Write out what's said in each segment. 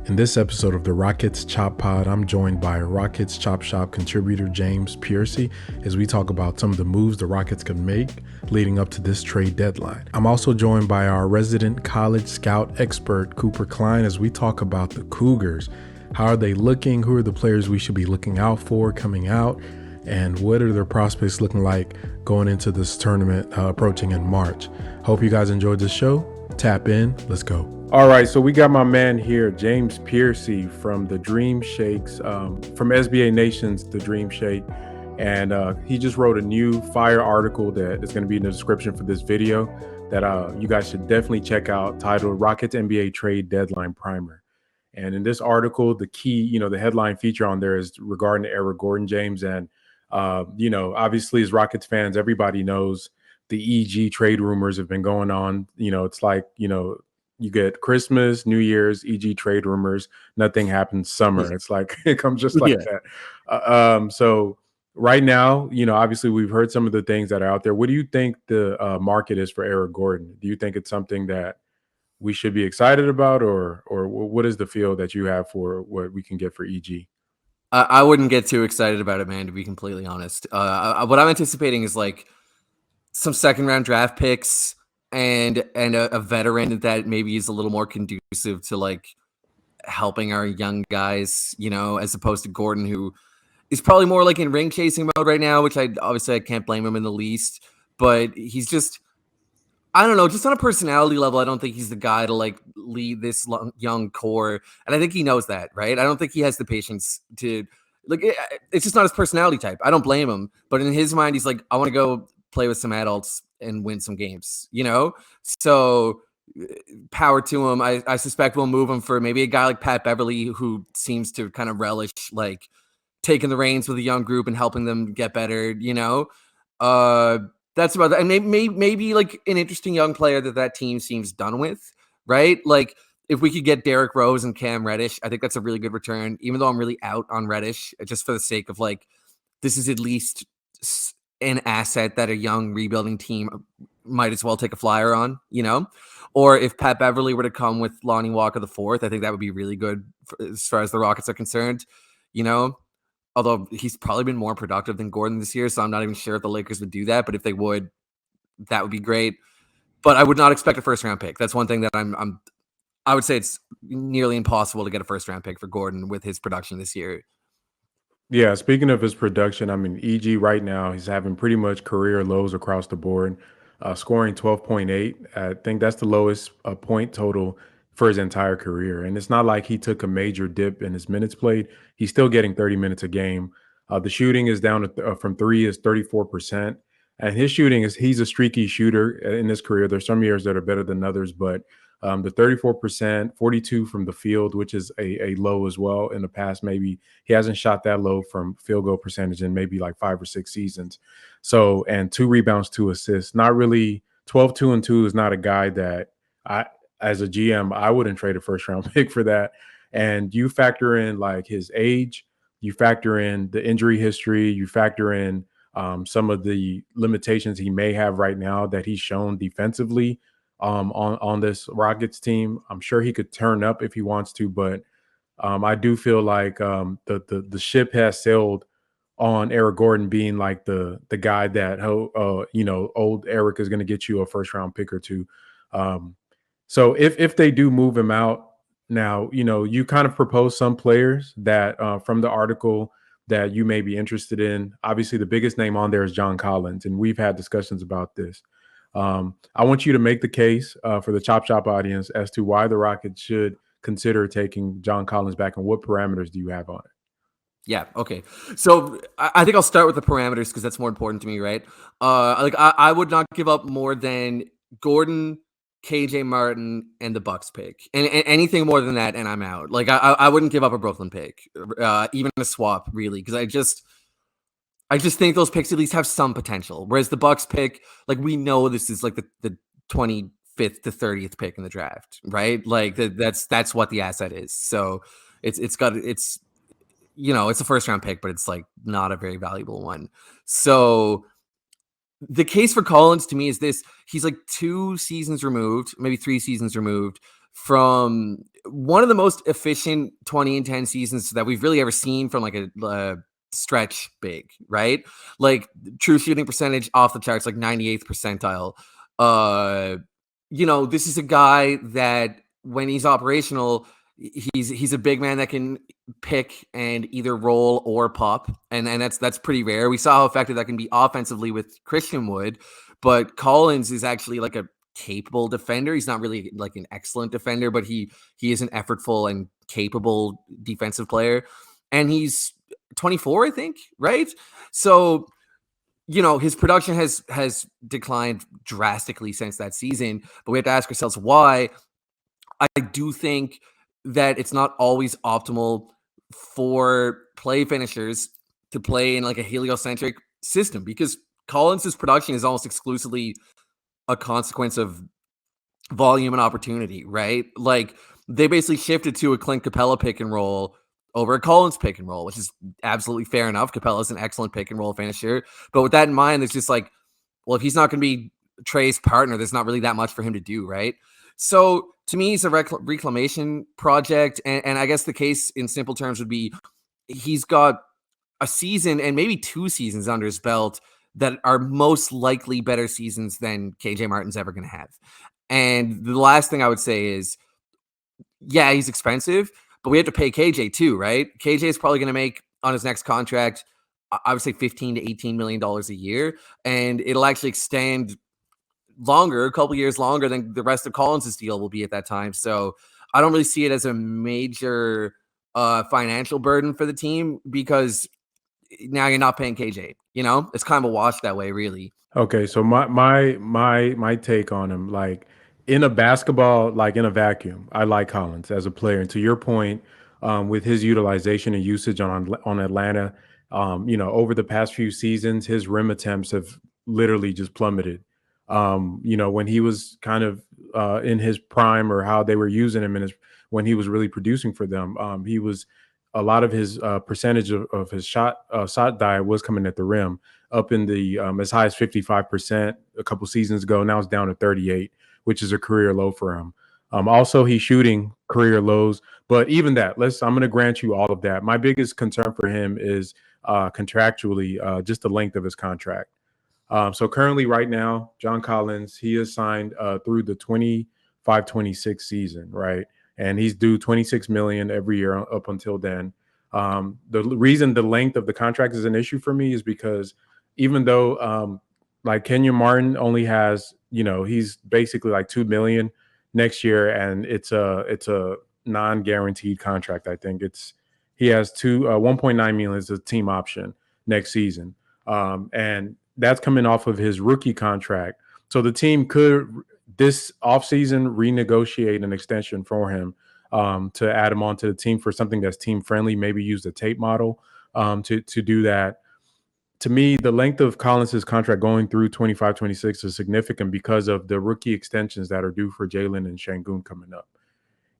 In this episode of the Rockets Chop Pod, I'm joined by Rockets Chop Shop contributor James Piercey as we talk about some of the moves the Rockets could make leading up to this trade deadline. I'm also joined by our resident college scout expert Cooper Klien as we talk about the Cougars. How are they looking? Who are the players we should be looking out for coming out? And what are their prospects looking like going into this tournament approaching in March? Hope you guys enjoyed this show. Tap in. Let's go. All right, so we got my man here, James Piercey from the Dream Shakes, from SBA Nation's The Dream Shake. And he just wrote a new fire article that is going to be in the description for this video that you guys should definitely check out, titled Rockets NBA Trade Deadline Primer. And in this article, the key, the headline feature on there is regarding Eric Gordon, James. And, obviously as Rockets fans, everybody knows the EG trade rumors have been going on. It's like, you get Christmas, New Year's, EG trade rumors. Nothing happens summer. It's like it comes just like that. So right now, obviously we've heard some of the things that are out there. What do you think the market is for Eric Gordon? Do you think it's something that we should be excited about, or what is the feel that you have for what we can get for EG? I wouldn't get too excited about it, man, to be completely honest. What I'm anticipating is like some second round draft picks and a veteran that maybe is a little more conducive to like helping our young guys, as opposed to Gordon, who is probably more like in ring chasing mode right now, which I can't blame him in the least, but he's just, I don't know, just on a personality level, I don't think he's the guy to like lead this young core. And I think he knows that, right? I don't think he has the patience to like, it's just not his personality type. I don't blame him, but in his mind, he's like, I want to go play with some adults and win some games, So power to him. I suspect we'll move him for maybe a guy like Pat Beverley, who seems to kind of relish like taking the reins with a young group and helping them get better, That's about that. And maybe like an interesting young player that team seems done with, right? Like if we could get Derrick Rose and Cam Reddish, I think that's a really good return, even though I'm really out on Reddish, just for the sake of like, this is at least an asset that a young rebuilding team might as well take a flyer on, Or if Pat Beverley were to come with Lonnie Walker IV, I think that would be really good as far as the Rockets are concerned, Although he's probably been more productive than Gordon this year, so I'm not even sure if the Lakers would do that. But if they would, that would be great. But I would not expect a first round pick. That's one thing that I would say it's nearly impossible to get a first round pick for Gordon with his production this year. Yeah, speaking of his production, EG right now, he's having pretty much career lows across the board, scoring 12.8. I think that's the lowest point total for his entire career. And it's not like he took a major dip in his minutes played. He's still getting 30 minutes a game. The shooting is down from three is 34%. And his shooting he's a streaky shooter in his career. There's some years that are better than others, but the 34%, 42 from the field, which is a low as well. In the past, maybe he hasn't shot that low from field goal percentage in maybe like 5 or 6 seasons. So, and 2 rebounds, 2 assists. Not really 12, 2 and 2 is not a guy that as a GM, I wouldn't trade a first round pick for that. And you factor in like his age, you factor in the injury history, you factor in some of the limitations he may have right now that he's shown defensively on this Rockets team. I'm sure he could turn up if he wants to, but I do feel like the ship has sailed on Eric Gordon being like the guy that old Eric is going to get you a first round pick or two. So if they do move him out now, you kind of propose some players that from the article that you may be interested in. Obviously, the biggest name on there is John Collins, and we've had discussions about this. I want you to make the case for the Chop Shop audience as to why the Rockets should consider taking John Collins back, and what parameters do you have on it? Yeah. Okay. So I think I'll start with the parameters because that's more important to me, right? I would not give up more than Gordon, KJ Martin, and the Bucks pick, and anything more than that, and I'm out. Like I wouldn't give up a Brooklyn pick, even a swap, really, because I just think those picks at least have some potential. Whereas the Bucks pick, like we know this is like the 25th to 30th pick in the draft, right? Like that's what the asset is. So it's a first round pick, but it's like not a very valuable one. So the case for Collins to me is this: he's like 2 seasons removed, maybe 3 seasons removed from one of the most efficient 20 and 10 seasons that we've really ever seen from like a stretch big, right? Like true shooting percentage off the charts, like 98th percentile. This is a guy that when he's operational, he's a big man that can pick and either roll or pop, and that's pretty rare. We saw how effective that can be offensively with Christian Wood, but Collins is actually like a capable defender. He's not really like an excellent defender, but he is an effortful and capable defensive player, and he's 24, I think, right? So his production has declined drastically since that season, but we have to ask ourselves why. I do think that it's not always optimal for play finishers to play in like a heliocentric system, because Collins's production is almost exclusively a consequence of volume and opportunity, right? Like they basically shifted to a Clint Capella pick and roll over a Collins pick and roll, which is absolutely fair enough. Capella's an excellent pick and roll finisher. But with that in mind, it's just like, well, if he's not going to be Trey's partner, there's not really that much for him to do, right? So to me, it's a reclamation project. And I guess the case in simple terms would be he's got a season and maybe 2 seasons under his belt that are most likely better seasons than KJ Martin's ever going to have. And the last thing I would say is, yeah, he's expensive, but we have to pay KJ too, right? KJ is probably going to make on his next contract, I would say $15 to $18 million a year, and it'll actually extend longer, a couple years longer than the rest of Collins's deal will be at that time. So I don't really see it as a major financial burden for the team, because now you're not paying KJ. It's kind of a wash that way, really. Okay, so my take on him, like in a basketball, like in a vacuum, I like Collins as a player. And to your point, with his utilization and usage on Atlanta, over the past few seasons, his rim attempts have literally just plummeted. When he was kind of in his prime, or how they were using him when he was really producing for them, he was a lot of his percentage of his shot diet was coming at the rim, up in the as high as 55% a couple seasons ago. Now it's down to 38, which is a career low for him. Also, he's shooting career lows, but even that, I'm going to grant you all of that. My biggest concern for him is contractually, just the length of his contract. So currently, right now, John Collins, he is signed through the 25-26 season, right? And he's due $26 million every year up until then. The reason the length of the contract is an issue for me is because even though like Kenyon Martin only has, he's basically like $2 million next year, and it's a non-guaranteed contract. I think he has 1.9 million as a team option next season, and that's coming off of his rookie contract. So the team could this offseason renegotiate an extension for him, to add him onto the team for something that's team friendly. Maybe use the tape model to do that. To me, the length of Collins's contract going through 25-26 is significant because of the rookie extensions that are due for Jalen and Sengun coming up.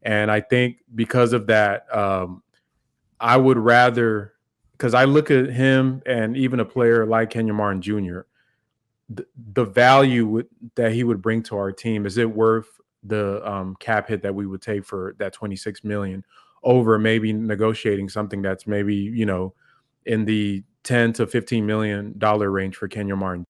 And I think because of that, I would rather, because I look at him and even a player like Kenyon Martin Jr., the value that he would bring to our team, is it worth the cap hit that we would take for that 26 million over maybe negotiating something that's maybe, in the 10 to 15 million dollar range for Kenyon Martin?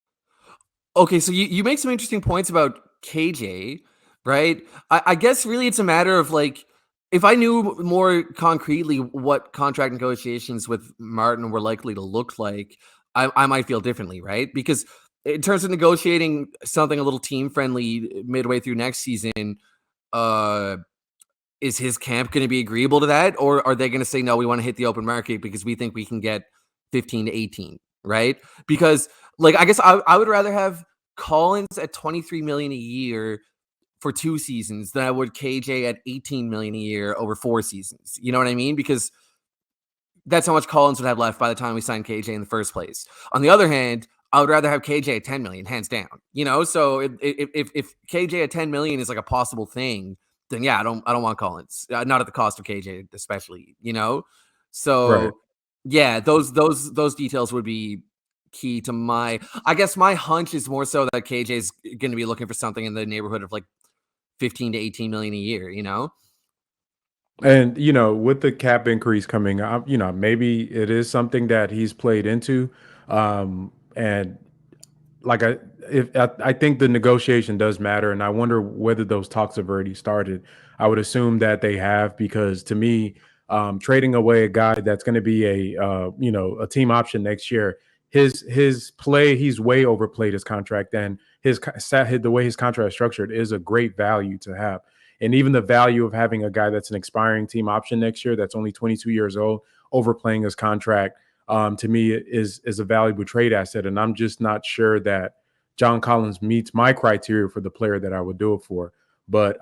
Okay, so you make some interesting points about KJ, right? I guess really it's a matter of like, if I knew more concretely what contract negotiations with Martin were likely to look like, I might feel differently, right? Because in terms of negotiating something a little team friendly midway through next season, is his camp going to be agreeable to that? Or are they going to say, no, we want to hit the open market because we think we can get 15 to 18, right? Because like, I guess I would rather have Collins at 23 million a year for 2 seasons than I would KJ at 18 million a year over 4 seasons. You know what I mean? Because that's how much Collins would have left by the time we signed KJ in the first place. On the other hand, I would rather have KJ at 10 million, hands down. So if KJ at 10 million is like a possible thing, then yeah, I don't want Collins, not at the cost of KJ, especially. So Right. yeah, those details would be key to I guess my hunch is more so that KJ is going to be looking for something in the neighborhood of like 15 to 18 million a year, you know? And with the cap increase coming up, maybe it is something that he's played into. And like I think the negotiation does matter, and I wonder whether those talks have already started. I would assume that they have, because to me, trading away a guy that's going to be a team option next year, his play, he's way overplayed his contract, and the way his contract is structured is a great value to have. And even the value of having a guy that's an expiring team option next year, that's only 22 years old, overplaying his contract, to me is a valuable trade asset. And I'm just not sure that John Collins meets my criteria for the player that I would do it for. But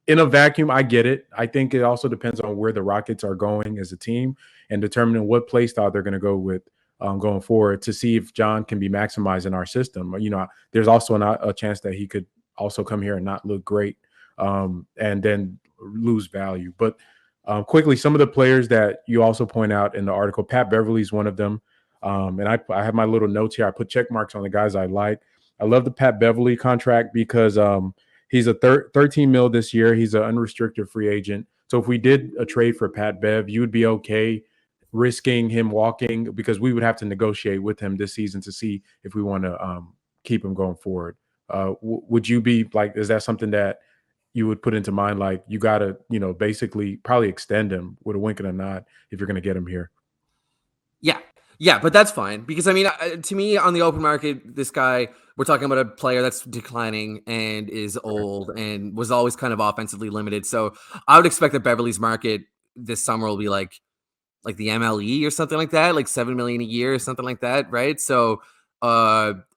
in a vacuum, I get it. I think it also depends on where the Rockets are going as a team and determining what play style they're going to go with going forward, to see if John can be maximized in our system. There's also a chance that he could also come here and not look great, and then lose value. But quickly, some of the players that you also point out in the article, Pat Beverley is one of them. And I have my little notes here. I put check marks on the guys I like. I love the Pat Beverley contract because he's a 13 mil this year. He's an unrestricted free agent. So if we did a trade for Pat Bev, you would be okay risking him walking, because we would have to negotiate with him this season to see if we want to keep him going forward. Would you be like, is that something that you would put into mind? Like, you got to, basically probably extend him with a wink and a nod if you're going to get him here. Yeah, but that's fine, because I mean, to me, on the open market, this guy, we're talking about a player that's declining and is old and was always kind of offensively limited. So I would expect that Beverly's market this summer will be like the MLE or something like that, like 7 million a year or something like that, right? So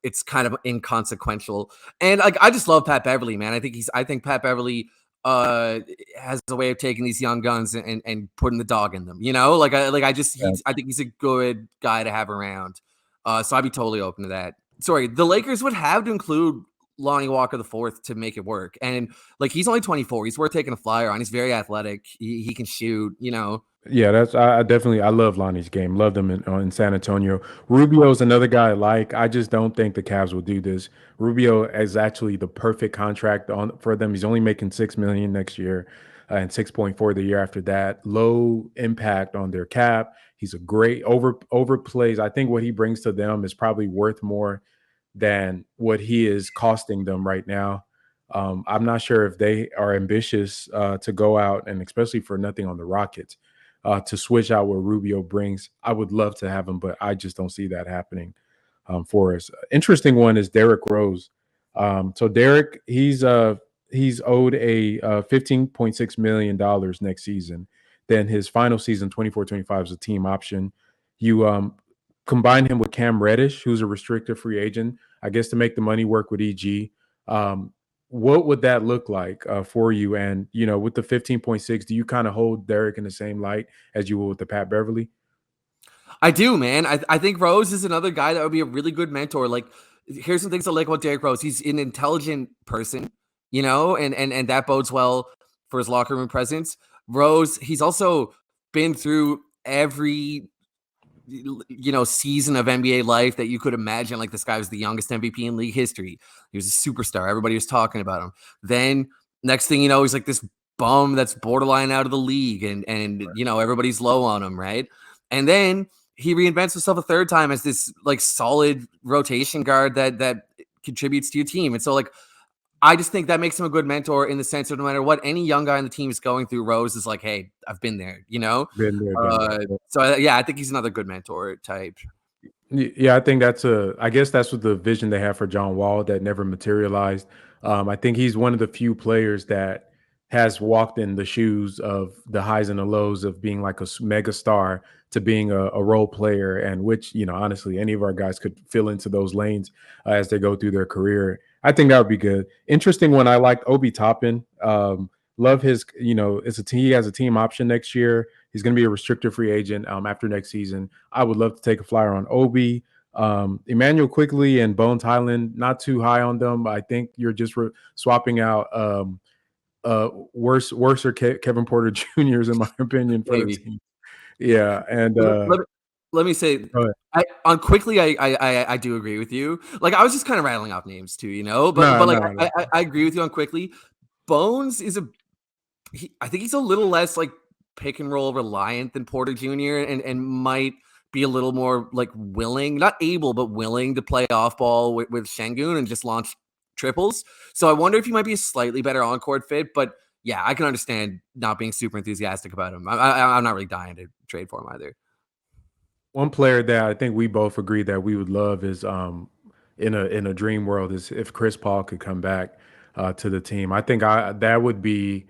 it's kind of inconsequential. And like, I just love Pat Beverley, man. I think Pat Beverley has a way of taking these young guns and putting the dog in them, I think he's a good guy to have around. So I'd be totally open to that. Sorry, the Lakers would have to include Lonnie Walker the fourth to make it work. And like, he's only 24. He's worth taking a flyer on. He's very athletic. He can shoot, Yeah, I love Lonnie's game. Loved him in San Antonio. Rubio's another guy I like. I just don't think the Cavs will do this. Rubio is actually the perfect contract for them. He's only making $6 million next year, and 6.4 the year after that. Low impact on their cap. He's a great overplays. I think what he brings to them is probably worth more than what he is costing them right now. I'm not sure if they are ambitious to go out, and especially for nothing on the Rockets, to switch out what Rubio brings. I would love to have him, but I just don't see that happening for us. Interesting one is Derrick Rose. So Derrick, he's owed a $15.6 million next season. Then his final season, 24-25, is a team option. You combine him with Cam Reddish, who's a restricted free agent, I guess, to make the money work with EG. What would that look like for you? And, with the 15.6, do you kind of hold Derrick in the same light as you will with the Pat Beverley? I do, man. I think Rose is another guy that would be a really good mentor. Like, here's some things I like about Derrick Rose. He's an intelligent person, and that bodes well for his locker room presence. Rose, he's also been through every season of NBA life that you could imagine. Like, this guy was the youngest MVP in league history. He was a superstar. Everybody was talking about him. Then next thing you know, he's like this bum that's borderline out of the league, and right. Everybody's low on him, right? And then he reinvents himself a third time as this like solid rotation guard that contributes to your team. And so, like, I just think that makes him a good mentor, in the sense of no matter what any young guy on the team is going through, Rose is like, hey, I've been there, Been there, done that. So I think he's another good mentor type. Yeah, I think I guess that's what the vision they have for John Wall that never materialized. I think he's one of the few players that has walked in the shoes of the highs and the lows of being like a mega star to being a role player, and which, honestly, any of our guys could fill into those lanes as they go through their career. I think that would be good. Interesting one. I like Obi Toppin. Love his, he has a team option next year. He's going to be a restricted free agent after next season. I would love to take a flyer on Obi. Emmanuel Quickly and Bones Hyland, not too high on them. I think you're just swapping out worser Kevin Porter Jr.'s, in my opinion, for the team. Yeah, and let me say, on Quickly, I do agree with you. Like, I was just kind of rattling off names too, but I agree with you on Quickly. Bones is I think he's a little less like pick and roll reliant than Porter Jr. and might be a little more like willing, not able, but willing to play off ball with Sengun and just launch triples. So I wonder if he might be a slightly better on-court fit, but yeah, I can understand not being super enthusiastic about him. I'm not really dying to trade for him either. One player that I think we both agree that we would love is in a dream world is if Chris Paul could come back to the team. I think that would be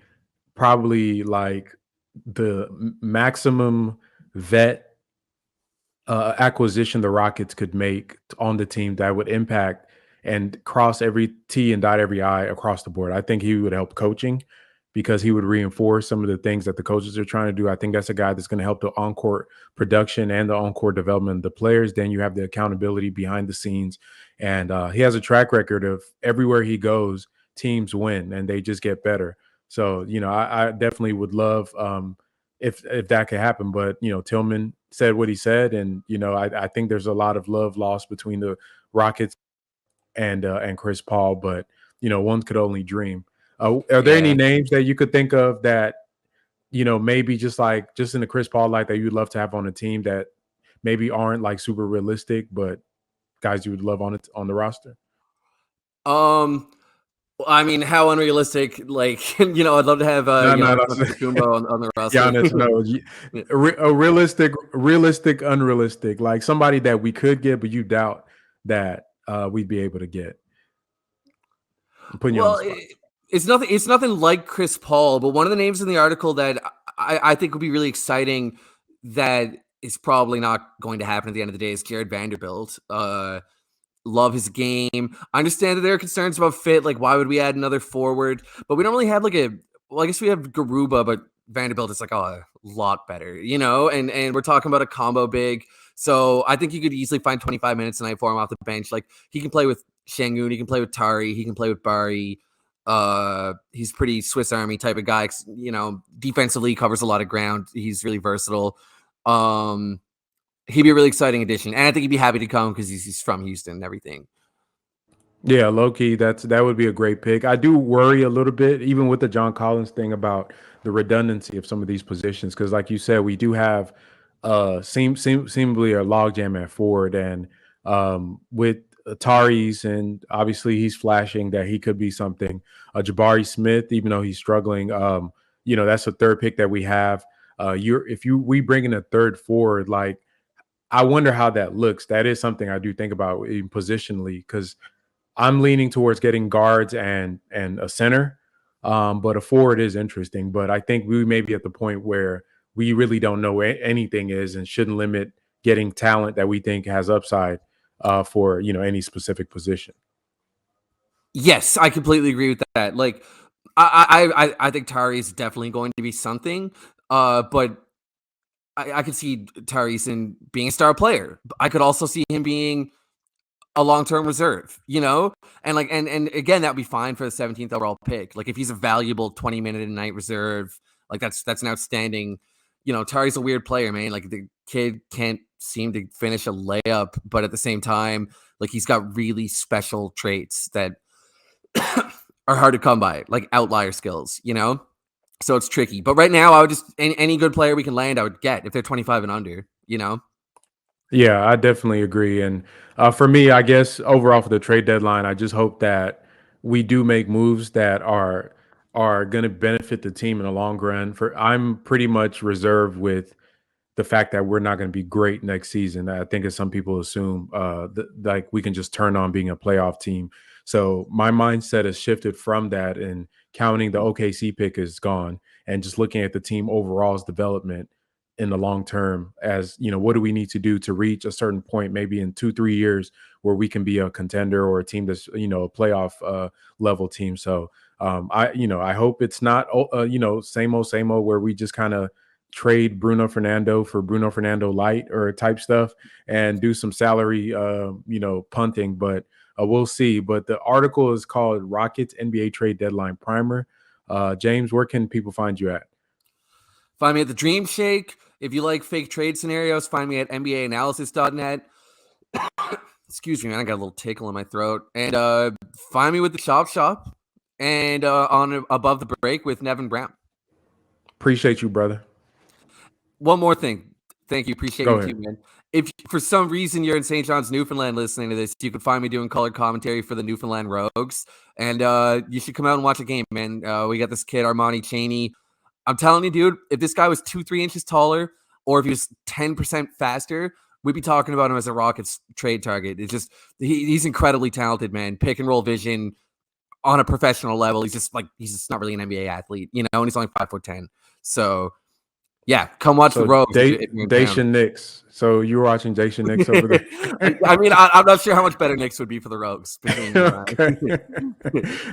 probably like the maximum vet acquisition the Rockets could make on the team that would impact and cross every T and dot every I across the board. I think he would help coaching because he would reinforce some of the things that the coaches are trying to do. I think that's a guy that's going to help the on-court production and the on-court development of the players. Then you have the accountability behind the scenes. And he has a track record of everywhere he goes, teams win and they just get better. So, I definitely would love if that could happen. But, Tillman said what he said. And, I think there's a lot of love lost between the Rockets and Chris Paul, but one could only dream. Are there any Yeah. names that you could think of that maybe just in the Chris Paul light that you'd love to have on a team that maybe aren't like super realistic, but guys you would love on the roster? I mean, how unrealistic? Like, I'd love to have No, no, Giannis no. Antetokounmpo on the roster. Giannis, no, Yeah. a realistic, unrealistic, like somebody that we could get, but you doubt that we'd be able to get. I'm putting you on the Well, spot. it's nothing. It's nothing like Chris Paul, but one of the names in the article that I think would be really exciting that is probably not going to happen at the end of the day is Jared Vanderbilt. Love his game. I understand that there are concerns about fit. Like, why would we add another forward? But we don't really have like well, I guess we have Garuba, but Vanderbilt is like a lot better, and we're talking about a combo big. So I think you could easily find 25 minutes tonight for him off the bench. Like, he can play with Sengun, he can play with Tari, he can play with Bari. He's pretty Swiss Army type of guy. Defensively covers a lot of ground. He's really versatile. He'd be a really exciting addition, and I think he'd be happy to come because he's from Houston and everything. Yeah, low key, that would be a great pick. I do worry a little bit, even with the John Collins thing, about the redundancy of some of these positions, because, like you said, we do have seemingly a logjam at forward, and with Tari's, and obviously he's flashing that he could be something. Jabari Smith, even though he's struggling, that's a third pick that we have. We bring in a third forward, like I wonder how that looks. That is something I do think about in positionally because I'm leaning towards getting guards and a center, but a forward is interesting. But I think we may be at the point where we really don't know where anything is and shouldn't limit getting talent that we think has upside for any specific position. Yes, I completely agree with that. Like, I think Tari is definitely going to be something. But I could see Eason being a star player. I could also see him being a long-term reserve, and and again, that'd be fine for the 17th overall pick. Like, if he's a valuable 20-minute a night reserve, like that's an outstanding. Tari's a weird player, man. Like, the kid can't seem to finish a layup, but at the same time, like, he's got really special traits that are hard to come by, like outlier skills, So it's tricky. But right now, I would just any good player we can land, I would get if they're 25 and under. Yeah, I definitely agree. And for me, I guess overall for the trade deadline, I just hope that we do make moves that are going to benefit the team in the long run. I'm pretty much reserved with the fact that we're not going to be great next season. I think as some people assume, like we can just turn on being a playoff team. So my mindset has shifted from that, and counting the OKC pick is gone, and just looking at the team overall's development in the long term as what do we need to do to reach a certain point maybe in 2-3 years where we can be a contender or a team that's a playoff level team. So I hope it's not same old where we just kind of trade Bruno Fernando for Bruno Fernando light or type stuff and do some salary punting, but we'll see. But the article is called Rockets NBA Trade Deadline Primer. James, where can people find you at? Find me at the Dream Shake. If you like fake trade scenarios, find me at NBAanalysis.net. Excuse me, man. I got a little tickle in my throat. And find me with the Shop Shop. and on Above the Break with Nevin Brown. Appreciate you, brother. One more thing. Thank you. Appreciate Go you ahead. too, man. If for some reason you're in St. John's, Newfoundland listening to this, you can find me doing color commentary for the Newfoundland Rogues. And you should come out and watch a game, man. We got this kid, Armani Chaney. I'm telling you, dude, if this guy was 2-3 inches taller or if he was 10% faster, we'd be talking about him as a Rockets trade target. It's just he's incredibly talented, man. Pick and roll vision on a professional level. He's just not really an NBA athlete, and he's only 5'10". So yeah, come watch the Rogues. Dacian Knicks. So you were watching Dacian Knicks over there? I mean, I'm not sure how much better Knicks would be for the Rogues. Okay.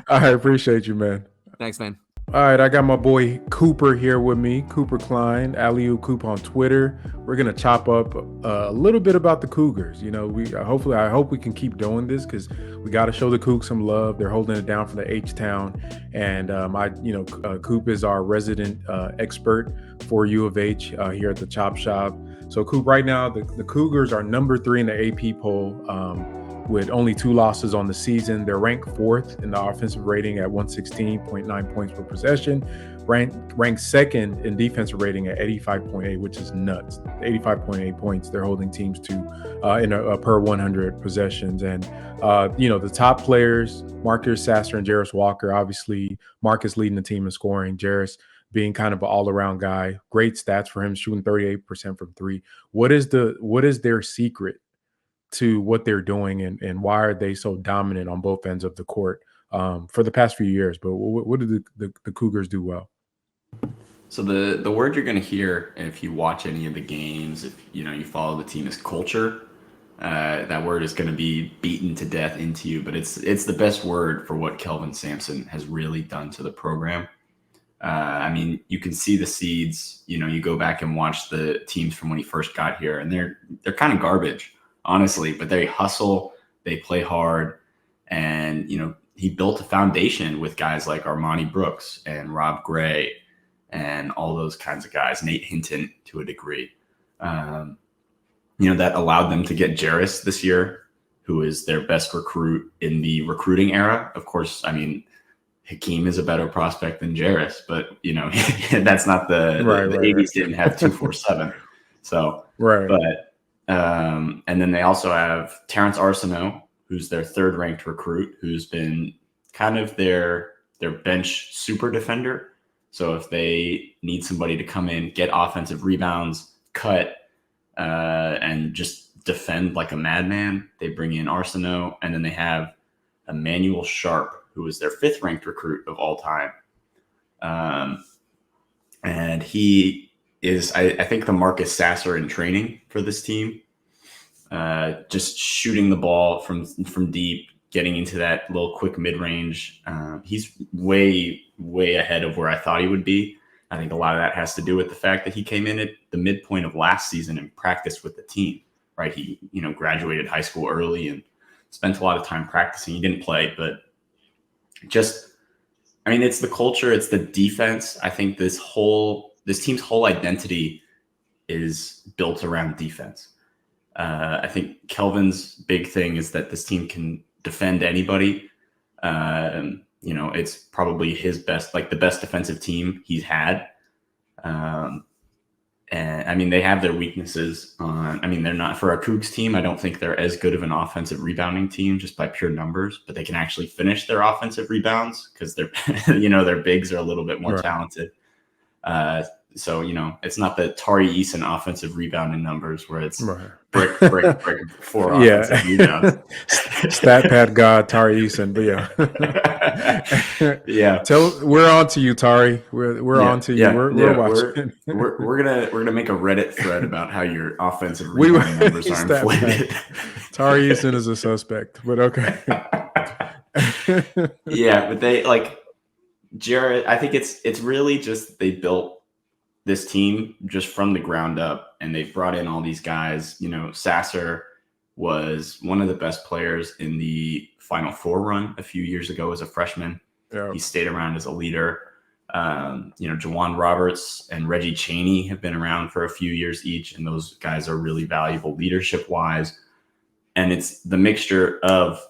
I appreciate you, man. Thanks, man. All right, I got my boy Cooper here with me, Cooper Klien, Alley-oop Coop on Twitter. We're gonna chop up a little bit about the Cougars. I hope we can keep doing this because we got to show the Cougs some love. They're holding it down for the H-Town, and Coop is our resident expert for U of H here at the Chop Shop. So Coop, right now the Cougars are number 3 in the AP poll. With only 2 losses on the season. They're ranked 4th in the offensive rating at 116.9 points per possession, ranked 2nd in defensive rating at 85.8, which is nuts. 85.8 points they're holding teams to in a per 100 possessions. And, the top players, Marcus Sasser and Jarace Walker, obviously Marcus leading the team in scoring, Jarace being kind of an all-around guy. Great stats for him, shooting 38% from 3. What is their secret to what they're doing, and why are they so dominant on both ends of the court for the past few years? But what do the Cougars do well? So the word you're going to hear if you watch any of the games, if you follow the team, is culture. That word is going to be beaten to death into you, but it's the best word for what Kelvin Sampson has really done to the program. You can see the seeds. You go back and watch the teams from when he first got here, and they're kind of garbage, honestly, but they hustle, they play hard, and he built a foundation with guys like Armani Brooks and Rob Gray and all those kinds of guys, Nate Hinton to a degree. That allowed them to get Jarace this year, who is their best recruit in the recruiting era. Of course, Hakeem is a better prospect than Jarace, but that's not the 80s didn't have 247. So right. But and then they also have Terrance Arceneaux, who's their 3rd ranked recruit, who's been kind of their bench super defender. So if they need somebody to come in, get offensive rebounds, cut, and just defend like a madman, they bring in Arceneaux. And then they have Emmanuel Sharp, who is their 5th ranked recruit of all time. And he is, I think, the Marcus Sasser in training for this team. Just shooting the ball from deep, getting into that little quick mid-range. He's way, way ahead of where I thought he would be. I think a lot of that has to do with the fact that he came in at the midpoint of last season and practiced with the team, right? He, graduated high school early and spent a lot of time practicing. He didn't play, but it's the culture, it's the defense. I think this team's whole identity is built around defense. I think Kelvin's big thing is that this team can defend anybody. It's probably his best, the best defensive team he's had. And they have their weaknesses they're not, for a Cougs team, I don't think they're as good of an offensive rebounding team just by pure numbers, but they can actually finish their offensive rebounds because they're, their bigs are a little bit more talented. So, it's not the Tari Eason offensive rebounding numbers where it's brick, 4 offensive rebounds. Stat pad god Tari Eason, but yeah. We're on to you, Tari. We're on to you. We're watching. We're gonna make a Reddit thread about how your offensive rebounding numbers are inflated. Tari Eason is a suspect, but okay. Yeah, but they Jared. I think it's really just they built this team just from the ground up, and they've brought in all these guys. Sasser was one of the best players in the Final Four run a few years ago as a freshman. Yeah. He stayed around as a leader. Jawan Roberts and Reggie Chaney have been around for a few years each, and those guys are really valuable leadership-wise. And it's the mixture of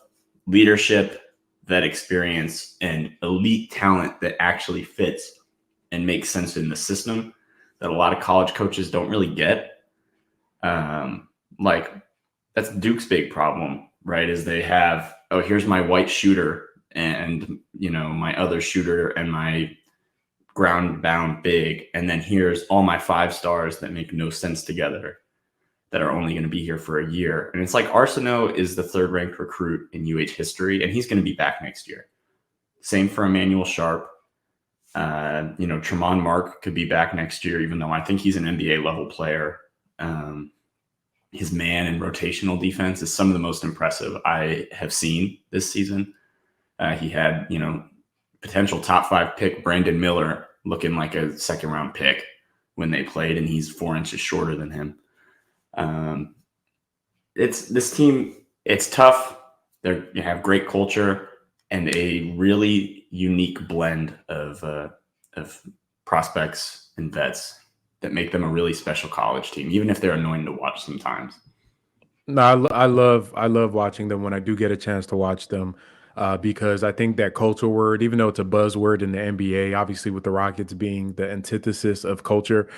leadership, vet experience and elite talent that actually fits and makes sense in the system that a lot of college coaches don't really get. Like that's Duke's big problem, right? Is they have, oh, here's my white shooter and, my other shooter and my ground bound big. And then here's all my 5 stars that make no sense together that are only going to be here for a year. And it's like Arceneaux is the 3rd ranked recruit in UH history, and he's going to be back next year. Same for Emmanuel Sharp. Tramon Mark could be back next year, even though I think he's an NBA level player. His man and rotational defense is some of the most impressive I have seen this season. He had, potential top 5 pick Brandon Miller looking like a 2nd round pick when they played, and he's 4 inches shorter than him. It's this team. It's tough. You have great culture and a really unique blend of prospects and vets that make them a really special college team, even if they're annoying to watch sometimes. No, I love watching them when I do get a chance to watch them, because I think that culture word, even though it's a buzzword in the NBA, obviously with the Rockets being the antithesis of culture,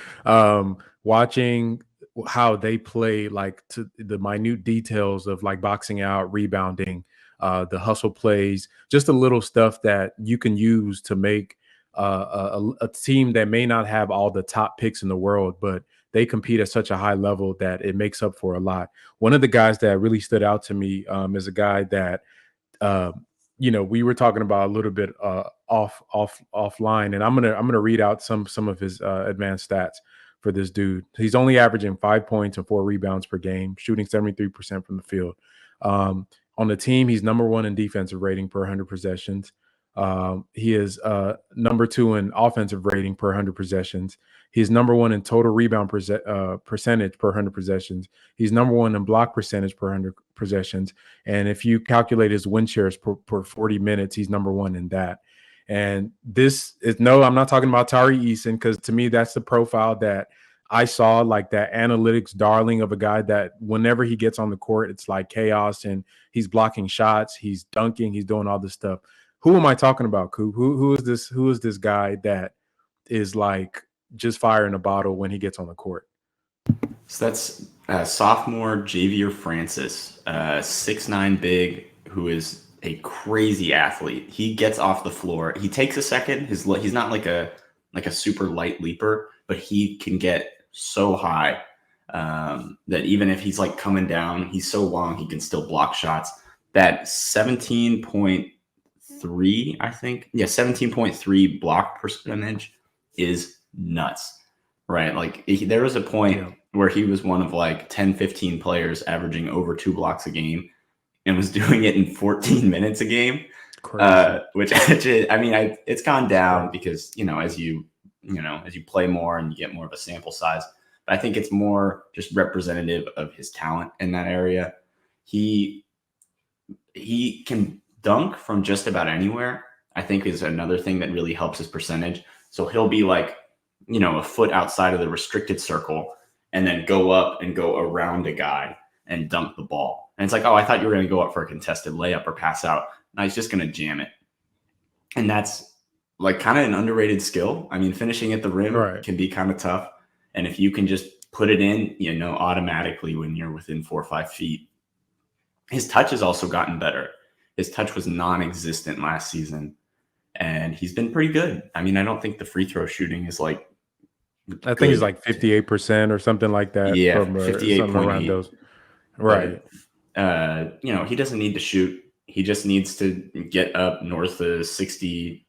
watching how they play, like to the minute details of like boxing out, rebounding, the hustle plays, just the little stuff that you can use to make a team that may not have all the top picks in the world, but they compete at such a high level that it makes up for a lot. One of the guys that really stood out to me is a guy that, we were talking about a little bit offline, and I'm gonna read out some of his advanced stats for this dude. He's only averaging 5 points and 4 rebounds per game, shooting 73% from the field. On the team, he's number 1 in defensive rating per 100 possessions. He is number 2 in offensive rating per 100 possessions. He's number 1 in total rebound percentage per 100 possessions. He's number 1 in block percentage per 100 possessions. And if you calculate his win shares per 40 minutes, he's number 1 in that. And this is I'm not talking about Tari Eason, because to me, that's the profile that I saw, like that analytics darling of a guy that whenever he gets on the court, it's like chaos, and he's blocking shots, he's dunking, he's doing all this stuff. Who am I talking about, Coop? Who is this? Who is this guy that is like just firing a bottle when he gets on the court? So that's sophomore Javier Francis, 6'9" big, who is a crazy athlete. He gets off the floor. He takes a second. He's not like a super light leaper, but he can get so high that even if he's like coming down, he's so long, he can still block shots. That 17.3, I think. Yeah, 17.3 block percentage is nuts, right? Like there was a point where he was one of like 10, 15 players averaging over 2 blocks a game and was doing it in 14 minutes a game, which I mean, it's gone down because, as you play more and you get more of a sample size, but I think it's more just representative of his talent in that area. He can dunk from just about anywhere, I think is another thing that really helps his percentage. So he'll be like, a foot outside of the restricted circle and then go up and go around a guy and dunk the ball. And it's like, oh, I thought you were going to go up for a contested layup or pass out. No, he's just going to jam it. And that's like kind of an underrated skill. I mean, finishing at the rim can be kind of tough. And if you can just put it in, automatically when you're within 4 or 5 feet. His touch has also gotten better. His touch was non-existent last season, and he's been pretty good. I mean, I don't think the free throw shooting is like I think he's like 58% or something like that. Yeah, 58.8. Right. But, he doesn't need to shoot. He just needs to get up north of 60%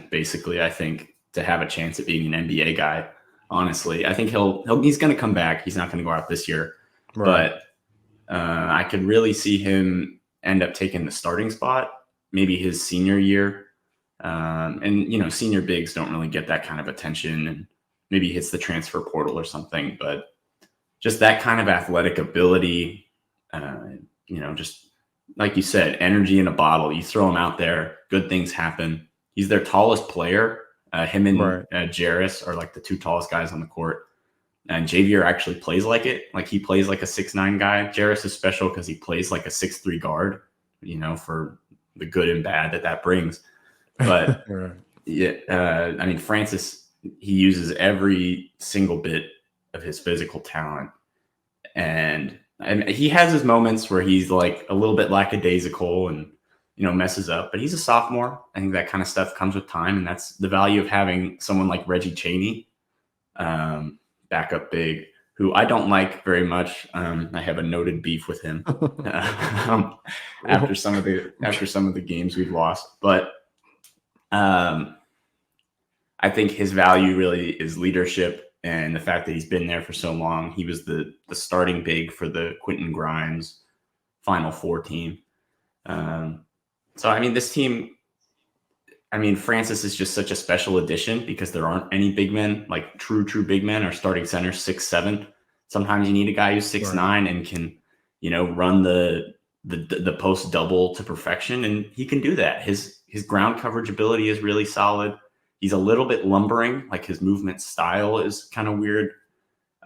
basically, I think, to have a chance at being an NBA guy. Honestly, I think he's going to come back. He's not going to go out this year, but I could really see him end up taking the starting spot, maybe his senior year. And senior bigs don't really get that kind of attention, and maybe he hits the transfer portal or something, but just that kind of athletic ability, just like you said, energy in a bottle. You throw him out there, good things happen. He's their tallest player. Him and Jarace are like the 2 tallest guys on the court. And Javier actually plays like it. Like he plays like a 6'9" guy. Jarace is special because he plays like a 6'3" guard, for the good and bad that brings. But Right. yeah, I mean, Francis, he uses every single bit of his physical talent, and he has his moments where he's like a little bit lackadaisical and messes up. But he's a sophomore. I think that kind of stuff comes with time, and that's the value of having someone like Reggie Chaney, backup big, who I don't like very much. I have a noted beef with him after some of the games we've lost. But I think his value really is leadership and the fact that he's been there for so long. He was the starting big for the Quentin Grimes Final Four team. So, I mean, this team, I mean, Francis is just such a special addition because there aren't any big men, like true big men or starting center 6'7". Sometimes you need a guy who's 6'9" and can, run the post double to perfection, and he can do that. His ground coverage ability is really solid. He's a little bit lumbering, like his movement style is kind of weird.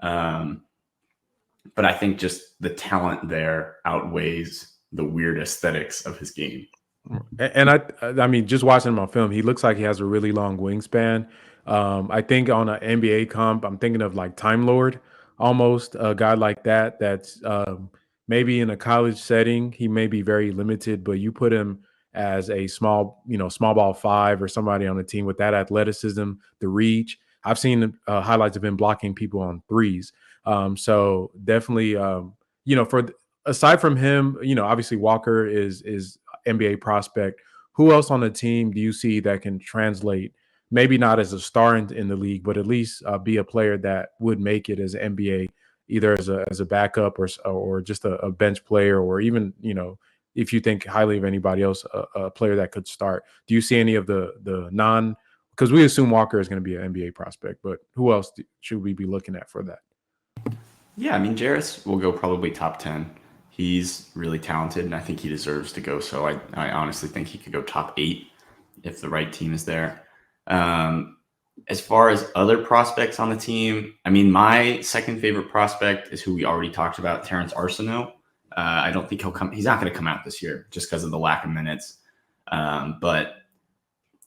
But I think just the talent there outweighs the weird aesthetics of his game. And I mean, just watching him on film, he looks like he has a really long wingspan. I think on an NBA comp, I'm thinking of like Time Lord, almost a guy like that. That's maybe in a college setting, he may be very limited, but you put him as a small ball five or somebody on the team with that athleticism, the reach. I've seen highlights of him blocking people on threes. So definitely, aside from him, obviously Walker is NBA prospect. Who else on the team do you see that can translate, maybe not as a star in the league, but at least be a player that would make it as an NBA, either as a backup or just a bench player, or even, if you think highly of anybody else, a player that could start? Do you see any of the non, because we assume Walker is going to be an NBA prospect, but who else should we be looking at for that? Yeah, I mean, Jarace will go probably top 10. He's really talented, and I think he deserves to go. So I honestly think he could go top 8 if the right team is there. As far as other prospects on the team, I mean, my second favorite prospect is who we already talked about, Terrance Arceneaux. I don't think he'll come. He's not going to come out this year just because of the lack of minutes. But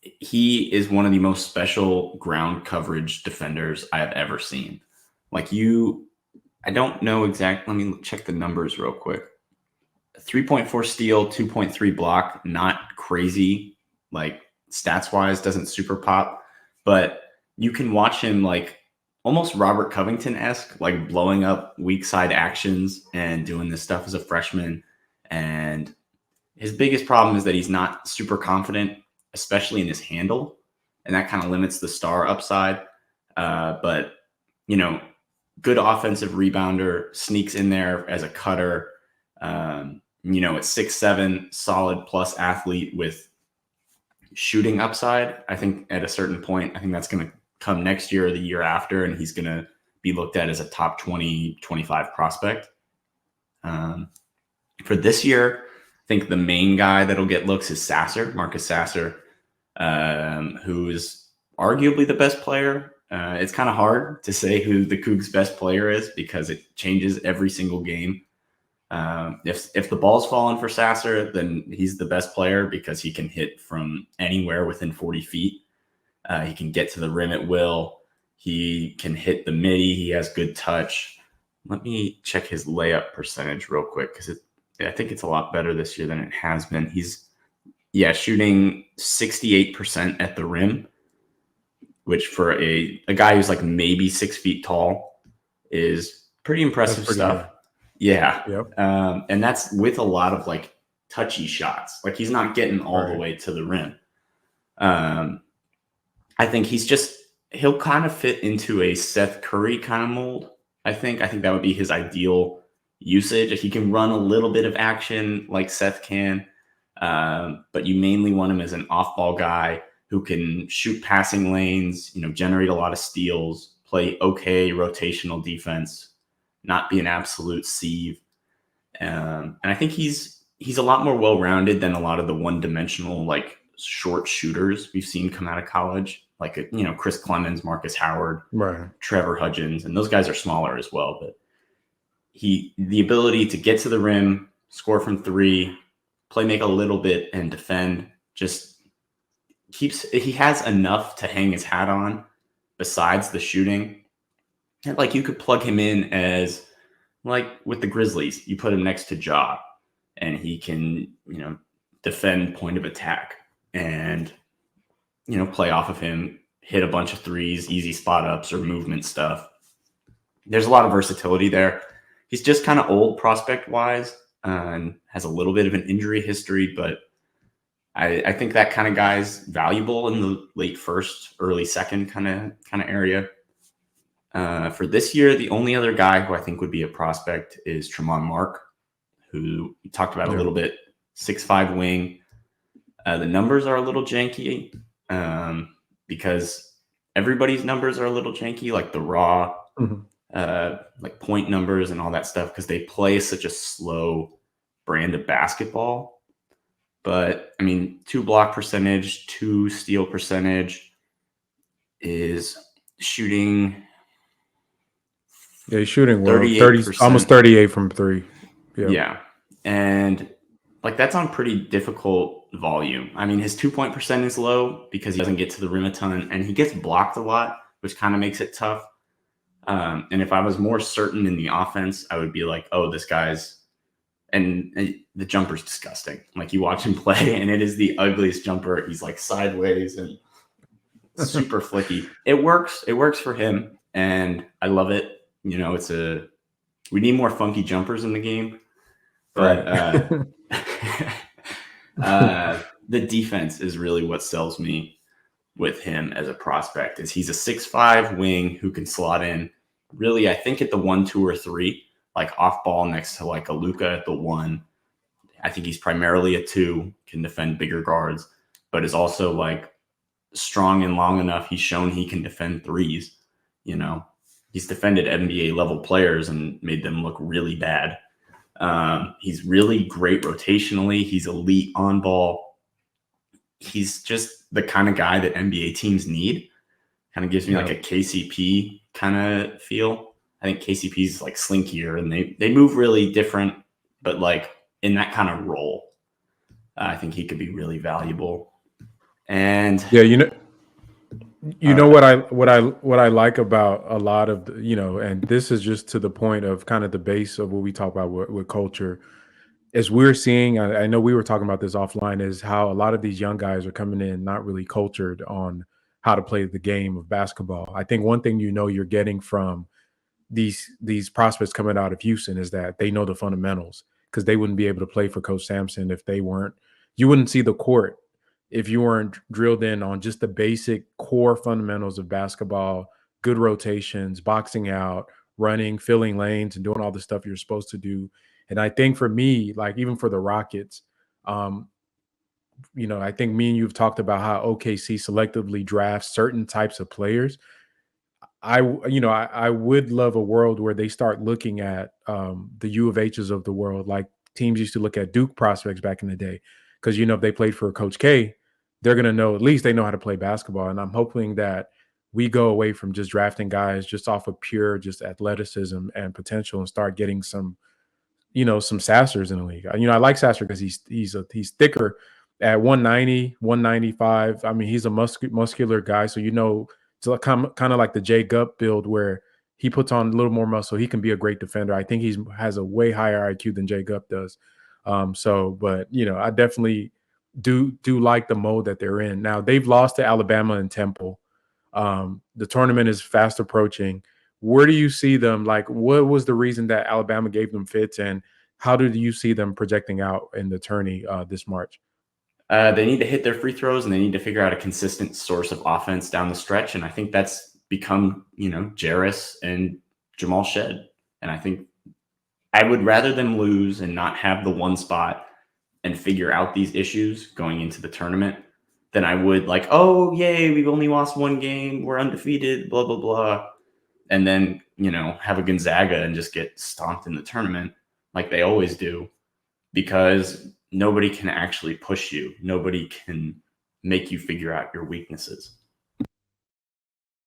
he is one of the most special ground coverage defenders I have ever seen. I don't know exactly. Let me check the numbers real quick. 3.4 steal, 2.3 block. Not crazy, like stats wise, doesn't super pop. But you can watch him like almost Robert Covington-esque, like blowing up weak side actions and doing this stuff as a freshman. And his biggest problem is that he's not super confident, especially in his handle. And that kind of limits the star upside. But, good offensive rebounder, sneaks in there as a cutter. At 6'7", solid plus athlete with shooting upside. I think at a certain point, I think that's going to come next year or the year after, and he's going to be looked at as a top 20, 25 prospect. For this year, I think the main guy that'll get looks is Sasser, Marcus Sasser, who is arguably the best player. It's kind of hard to say who the Cougs' best player is because it changes every single game. If the ball's falling for Sasser, then he's the best player because he can hit from anywhere within 40 feet. He can get to the rim at will. He can hit the midi. He has good touch. Let me check his layup percentage real quick because I think it's a lot better this year than it has been. He's shooting 68% at the rim, which for a guy who's like maybe 6 feet tall is pretty impressive stuff. Good. Yeah. Yep. And that's with a lot of like touchy shots. Like he's not getting all the way to the rim. I think he'll kind of fit into a Seth Curry kind of mold. I think that would be his ideal usage. He can run a little bit of action like Seth can, but you mainly want him as an off-ball guy who can shoot passing lanes, generate a lot of steals, play okay rotational defense, not be an absolute sieve. And I think he's a lot more well-rounded than a lot of the one-dimensional, like short shooters we've seen come out of college, like, Chris Clemens, Marcus Howard, Right. Trevor Hudgens, and those guys are smaller as well. But the ability to get to the rim, score from 3, play make a little bit and defend. Just he has enough to hang his hat on besides the shooting. And like you could plug him in as like with the Grizzlies, you put him next to Ja and he can, defend point of attack and, play off of him, hit a bunch of threes, easy spot ups or movement stuff. There's a lot of versatility there. He's just kind of old prospect wise and has a little bit of an injury history, but I think that kind of guy's valuable in the late first, early second kind of area. For this year, the only other guy who I think would be a prospect is Tramon Mark, who we talked about a little bit, 6'5" wing. The numbers are a little janky because everybody's numbers are a little janky, like the raw, like point numbers and all that stuff, because they play such a slow brand of basketball. But, 2 block percentage, 2 steal percentage is shooting. Yeah, he's shooting well. 30, almost 38 from 3. Yep. Yeah. And like that's on pretty difficult volume. His 2-point percent is low because he doesn't get to the rim a ton and he gets blocked a lot, which kind of makes it tough. And if I was more certain in the offense, I would be like, oh, this guy's, and the jumper's disgusting. Like you watch him play and it is the ugliest jumper. He's like sideways and super flicky. It works. It works for him. And I love it. We need more funky jumpers in the game, but the defense is really what sells me with him as a prospect. Is he's a 6'5" wing who can slot in really, I think at the 1, 2, or 3, like off ball next to like a Luka at the 1. I think he's primarily a 2, can defend bigger guards, but is also like strong and long enough. He's shown he can defend threes, He's defended NBA level players and made them look really bad. He's really great rotationally. He's elite on ball. He's just the kind of guy that NBA teams need. Kind of gives me like a KCP kind of feel. I think KCP's like slinkier and they move really different, but like in that kind of role, I think he could be really valuable. And yeah, what I like about a lot of and this is just to the point of kind of the base of what we talk about with culture, is we're seeing. I know we were talking about this offline, is how a lot of these young guys are coming in not really cultured on how to play the game of basketball. I think one thing you're getting from these prospects coming out of Houston is that they know the fundamentals, because they wouldn't be able to play for Coach Sampson if they weren't. You wouldn't see the court if you weren't drilled in on just the basic core fundamentals of basketball, good rotations, boxing out, running, filling lanes, and doing all the stuff you're supposed to do. And I think for me, like even for the Rockets, I think me and you've talked about how OKC selectively drafts certain types of players. I would love a world where they start looking at the U of H's of the world, like teams used to look at Duke prospects back in the day. Because, if they played for Coach K, they're going to know, at least they know how to play basketball. And I'm hoping that we go away from just drafting guys just off of pure just athleticism and potential and start getting some Sassers in the league. I like Sasser because he's thicker at 190, 195. He's a muscular guy. So, it's kind of like the Jay Gupp build where he puts on a little more muscle. He can be a great defender. I think he has a way higher IQ than Jay Gupp does. But I definitely do like the mode that they're in. Now they've lost to Alabama and Temple. The tournament is fast approaching. Where do you see them? Like, what was the reason that Alabama gave them fits, and how do you see them projecting out in the tourney this March? They need to hit their free throws and they need to figure out a consistent source of offense down the stretch. And I think that's become, Jarace and Jamal Shead. And I think I would rather them lose and not have the one spot and figure out these issues going into the tournament than I would like, oh, yay, we've only lost one game. We're undefeated, blah, blah, blah. And then, have a Gonzaga and just get stomped in the tournament like they always do, because nobody can actually push you. Nobody can make you figure out your weaknesses.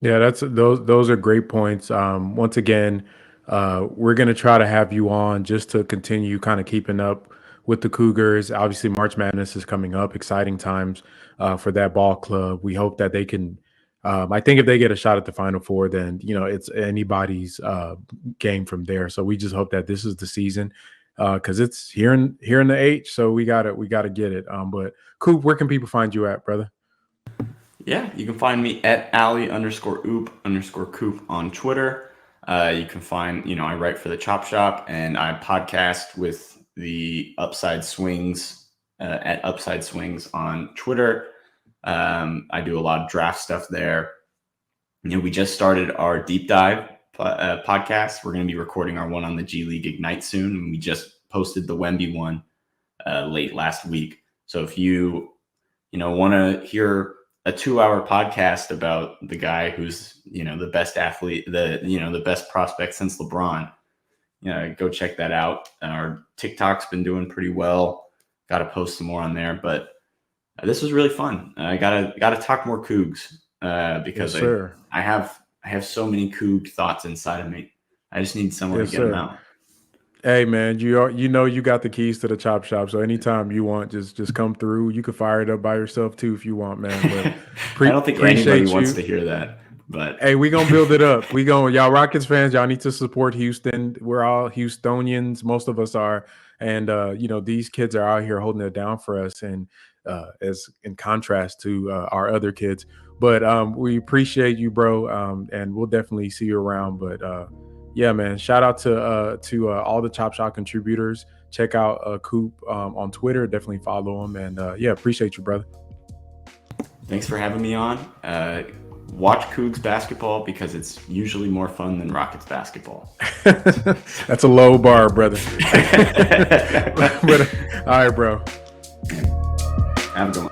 Yeah, those are great points. Once again, we're going to try to have you on just to continue kind of keeping up with the Cougars. Obviously, March Madness is coming up. Exciting times for that ball club. We hope that they can. I think if they get a shot at the Final Four, then it's anybody's game from there. So we just hope that this is the season because it's here in the H. So we gotta get it. But Coop, where can people find you at, brother? Yeah, you can find me at Ali_oop_Coop on Twitter. You can find, I write for the Chop Shop and I podcast with the Upside Swings at Upside Swings on Twitter. I do a lot of draft stuff there. We just started our deep dive podcast. We're going to be recording our one on the G League Ignite soon. And we just posted the Wemby one late last week. So if you, want to hear a 2-hour podcast about the guy who's, the best athlete, the best prospect since LeBron, go check that out. Our TikTok's been doing pretty well. Got to post some more on there, but this was really fun. I gotta talk more Cougs because yes, I have so many Coug thoughts inside of me. I just need someone to get them out. Hey man, you got the keys to the Chop Shop, so anytime you want, just come through. You can fire it up by yourself too if you want, man. But I don't think anybody wants to hear that. But hey, we gonna build it up. Y'all Rockets fans, y'all need to support Houston. We're all Houstonians, most of us are, and these kids are out here holding it down for us, and as in contrast to our other kids. But we appreciate you, bro, and we'll definitely see you around. But yeah, man, shout out to all the Chop Shop contributors. Check out Coop on Twitter. Definitely follow him, and appreciate you, brother. Thanks for having me on. Watch Cougs basketball because it's usually more fun than Rockets basketball. That's a low bar, brother. But, all right, bro. Have a good one.